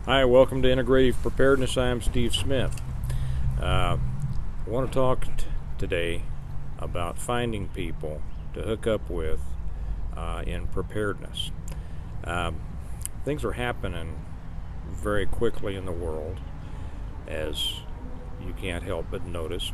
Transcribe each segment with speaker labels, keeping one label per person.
Speaker 1: Hi, welcome to Integrative Preparedness. I'm Steve Smith. I want to talk today about finding people to hook up with in preparedness. Things are happening very quickly in the world, as you can't help but notice.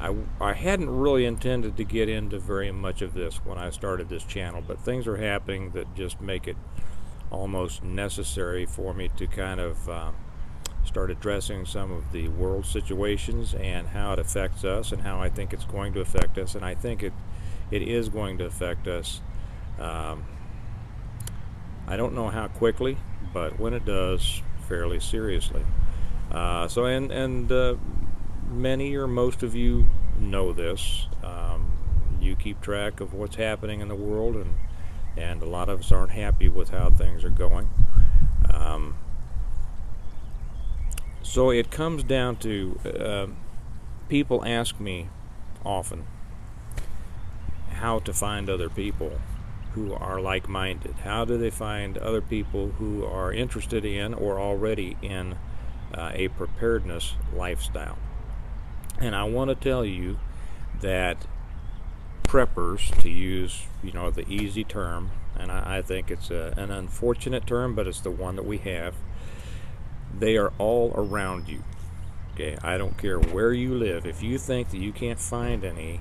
Speaker 1: I hadn't really intended to get into very much of this when I started this channel, but things are happening that just make it almost necessary for me to kind of start addressing some of the world situations and how it affects us and how I think it's going to affect us. And I think it is going to affect us. I don't know how quickly, but when it does, fairly seriously. Many or most of you know this. You keep track of what's happening in the world, and a lot of us aren't happy with how things are going. So it comes down to people ask me often how to find other people who are like-minded. How do they find other people who are interested in or already in a preparedness lifestyle? And I want to tell you that preppers, to use the easy term, and I think it's an unfortunate term, but it's the one that we have, they are all around you. Okay, I don't care where you live. If you think that you can't find any,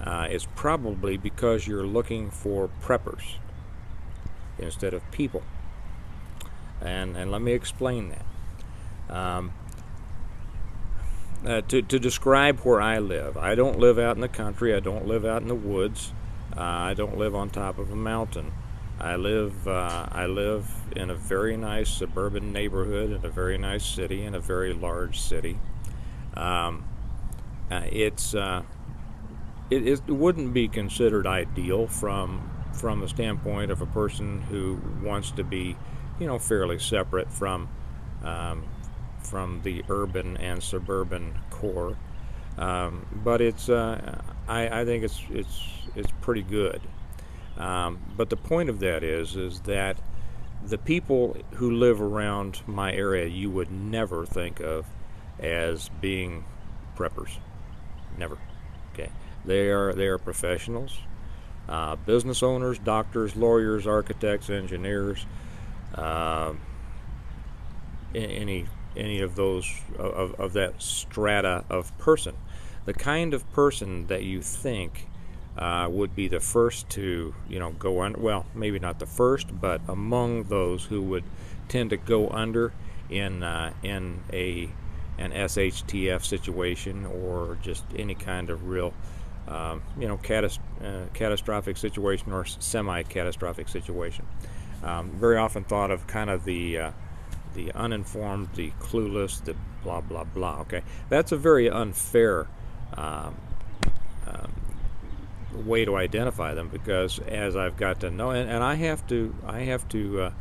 Speaker 1: it's probably because you're looking for preppers instead of people. And let me explain that. To describe where I live, I don't live out in the country. I don't live out in the woods. I don't live on top of a mountain. I live in a very nice suburban neighborhood in a very nice city, in a very large city. It wouldn't be considered ideal from the standpoint of a person who wants to be, fairly separate from the urban and suburban core, but I think it's pretty good. But the point of that is that the people who live around my area you would never think of as being preppers, never. Okay, they are professionals, business owners, doctors, lawyers, architects, engineers, any of those of that strata of person. The kind of person that you think would be the first to go under, well, maybe not the first, but among those who would tend to go under in an SHTF situation, or just any kind of real catastrophic situation or semi-catastrophic situation. Very often thought of kind of the uninformed, the clueless, the blah blah blah. Okay, that's a very unfair way to identify them, because as I've got to know, and I have to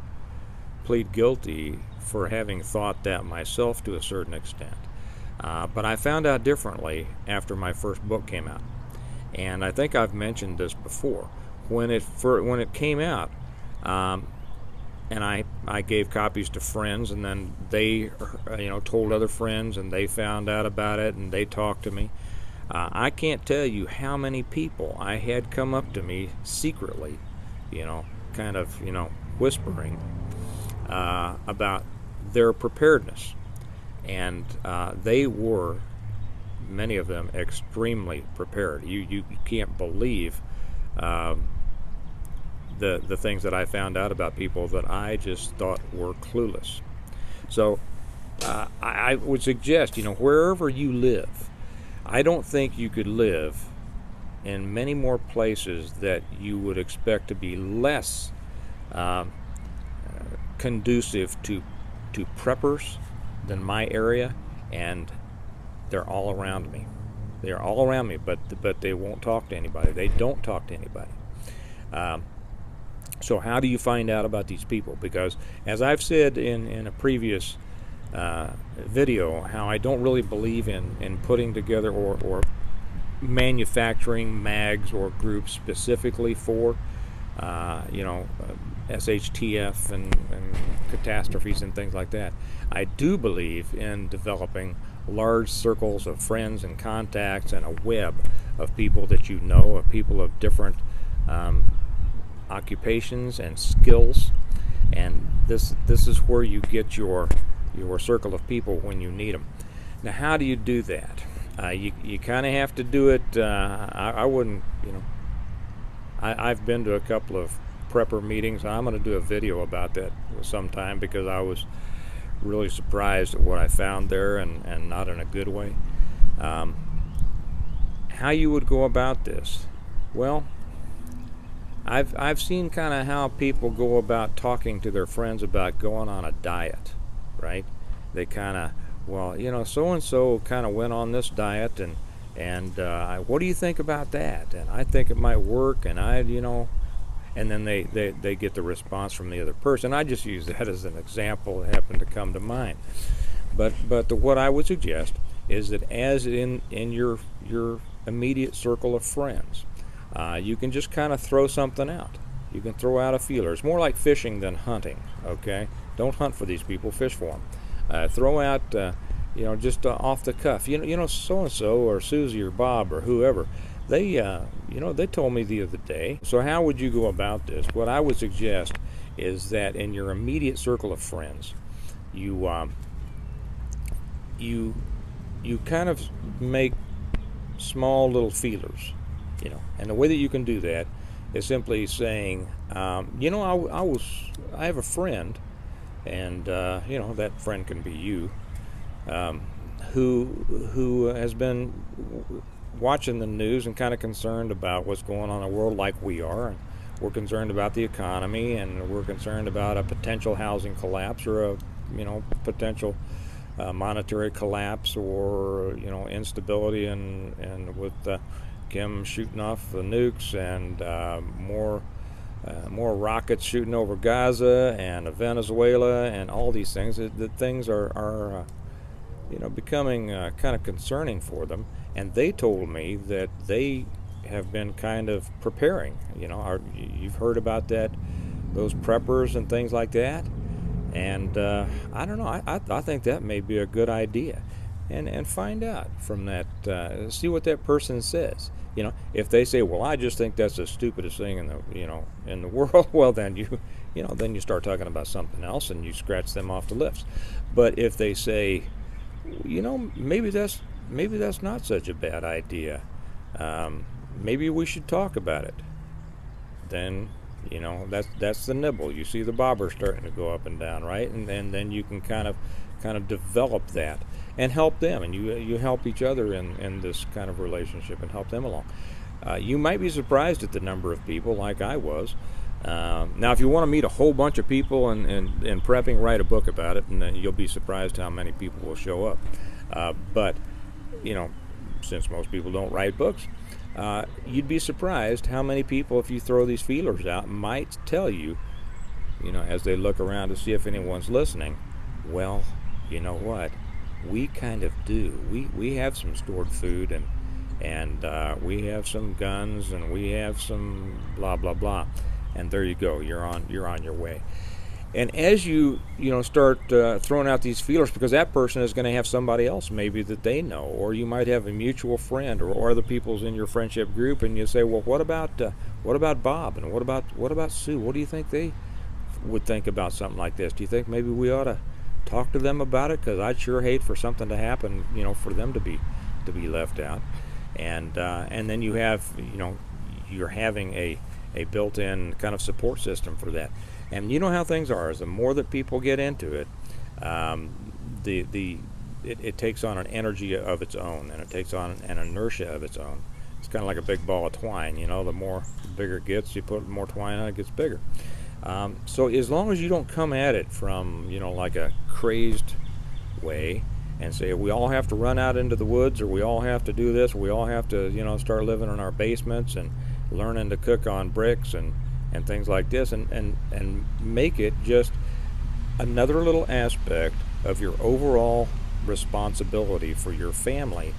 Speaker 1: plead guilty for having thought that myself to a certain extent. But I found out differently after my first book came out, and I think I've mentioned this before. When it came out, and I gave copies to friends, and then they told other friends, and they found out about it, and they talked to me. I can't tell you how many people I had come up to me secretly, kind of whispering about their preparedness, and they were, many of them, extremely prepared. You can't believe the things that I found out about people that I just thought were clueless. So I would suggest, wherever you live, I don't think you could live in many more places that you would expect to be less conducive to preppers than my area, and they're all around me. They are all around me, but they won't talk to anybody. They don't talk to anybody. So how do you find out about these people? Because as I've said in a previous video, how I don't really believe in putting together or manufacturing mags or groups specifically for SHTF and catastrophes and things like that. I do believe in developing large circles of friends and contacts and a web of people that you know, of people of different occupations and skills, and this is where you get your circle of people when you need them. Now, how do you do that? You kind of have to do it. I wouldn't, I've been to a couple of prepper meetings. I'm going to do a video about that sometime because I was really surprised at what I found there, and not in a good way. How you would go about this? Well, I've seen kind of how people go about talking to their friends about going on a diet, right? They kind of, so and so kind of went on this diet, and what do you think about that? And I think it might work, and and then they get the response from the other person. I just use that as an example that happened to come to mind. But what I would suggest is that as in your immediate circle of friends, you can just kind of throw something out. You can throw out a feeler. It's more like fishing than hunting, okay? Don't hunt for these people, fish for them. Throw out, just off the cuff. So-and-so or Susie or Bob or whoever, they told me the other day. So how would you go about this? What I would suggest is that in your immediate circle of friends, you kind of make small little feelers, and the way that you can do that is simply saying, I have a friend, and that friend can be you, who has been watching the news and kind of concerned about what's going on in the world, like we are. And we're concerned about the economy, and we're concerned about a potential housing collapse or a potential monetary collapse, or instability and with Kim shooting off the nukes, and more rockets shooting over Gaza and Venezuela, and all these things. The things are becoming kind of concerning for them. And they told me that they have been kind of preparing. You've heard about that, those preppers and things like that. And I don't know. I think that may be a good idea, and find out from that. See what that person says. If they say, "Well, I just think that's the stupidest thing in the in the world," well, then then you start talking about something else, and you scratch them off the list. But if they say, maybe that's not such a bad idea. Maybe we should talk about it. Then, that's the nibble. You see the bobber starting to go up and down, right? And then you can kind of develop that and help them, and you help each other in this kind of relationship and help them along. You might be surprised at the number of people, like I was. Now, if you want to meet a whole bunch of people and prepping, write a book about it, and then you'll be surprised how many people will show up. But since most people don't write books, you'd be surprised how many people, if you throw these feelers out, might tell you, as they look around to see if anyone's listening, well, you know what, we kind of do. We have some stored food, and we have some guns, and we have some blah blah blah, and there you go. You're on your way. And as you start throwing out these feelers, because that person is going to have somebody else maybe that they know, or you might have a mutual friend or other people's in your friendship group, and you say, well, what about Bob, and what about Sue? What do you think they would think about something like this? Do you think maybe we ought to talk to them about it? Because I'd sure hate for something to happen, for them to be left out. And then you have you're having a built-in kind of support system for that. And you know how things are. As the more that people get into it, it takes on an energy of its own, and it takes on an inertia of its own. It's kind of like a big ball of twine. The bigger it gets, you put more twine on it, gets bigger. So as long as you don't come at it from like a crazed way, and say we all have to run out into the woods, or we all have to do this, or we all have to start living in our basements and learning to cook on bricks and things like this, and make it just another little aspect of your overall responsibility for your family,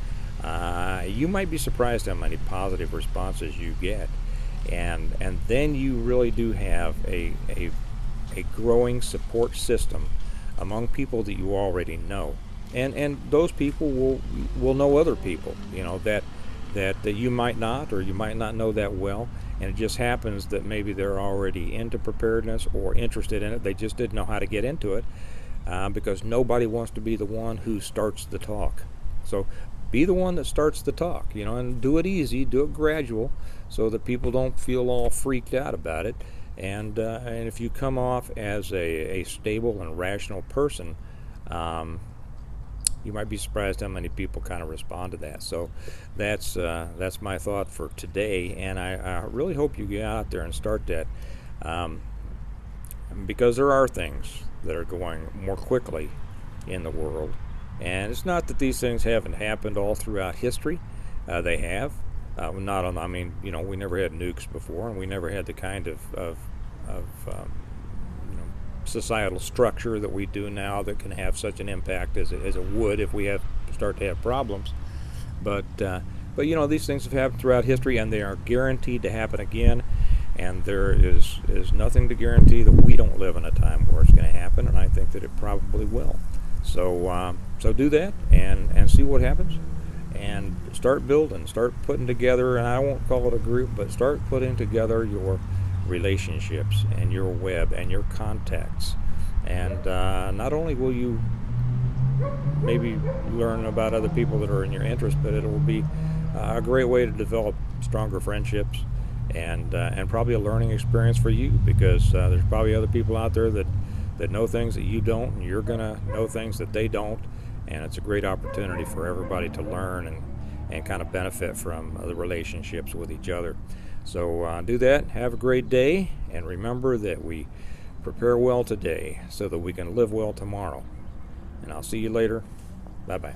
Speaker 1: you might be surprised how many positive responses you get. and then you really do have a growing support system among people that you already know, and those people will know other people, that you might not, or you might not know that well, and it just happens that maybe they're already into preparedness or interested in it. They just didn't know how to get into it, because nobody wants to be the one who starts the talk. So be the one that starts the talk, and do it easy, do it gradual, so that people don't feel all freaked out about it. And if you come off as a stable and rational person, you might be surprised how many people kind of respond to that. So that's my thought for today, and I really hope you get out there and start that, because there are things that are going more quickly in the world. And it's not that these things haven't happened all throughout history. They have. Not on. I mean, we never had nukes before, and we never had the kind of societal structure that we do now that can have such an impact as it would if we start to have problems. But these things have happened throughout history, and they are guaranteed to happen again. And there is nothing to guarantee that we don't live in a time where it's going to happen, and I think that it probably will. So do that and see what happens, and start building, start putting together, and I won't call it a group, but start putting together your relationships and your web and your contacts. And not only will you maybe learn about other people that are in your interest, but it will be a great way to develop stronger friendships, and probably a learning experience for you, because there's probably other people out there that know things that you don't, and you're going to know things that they don't, and it's a great opportunity for everybody to learn and kind of benefit from the relationships with each other. So do that. Have a great day, and remember that we prepare well today so that we can live well tomorrow. And I'll see you later. Bye-bye.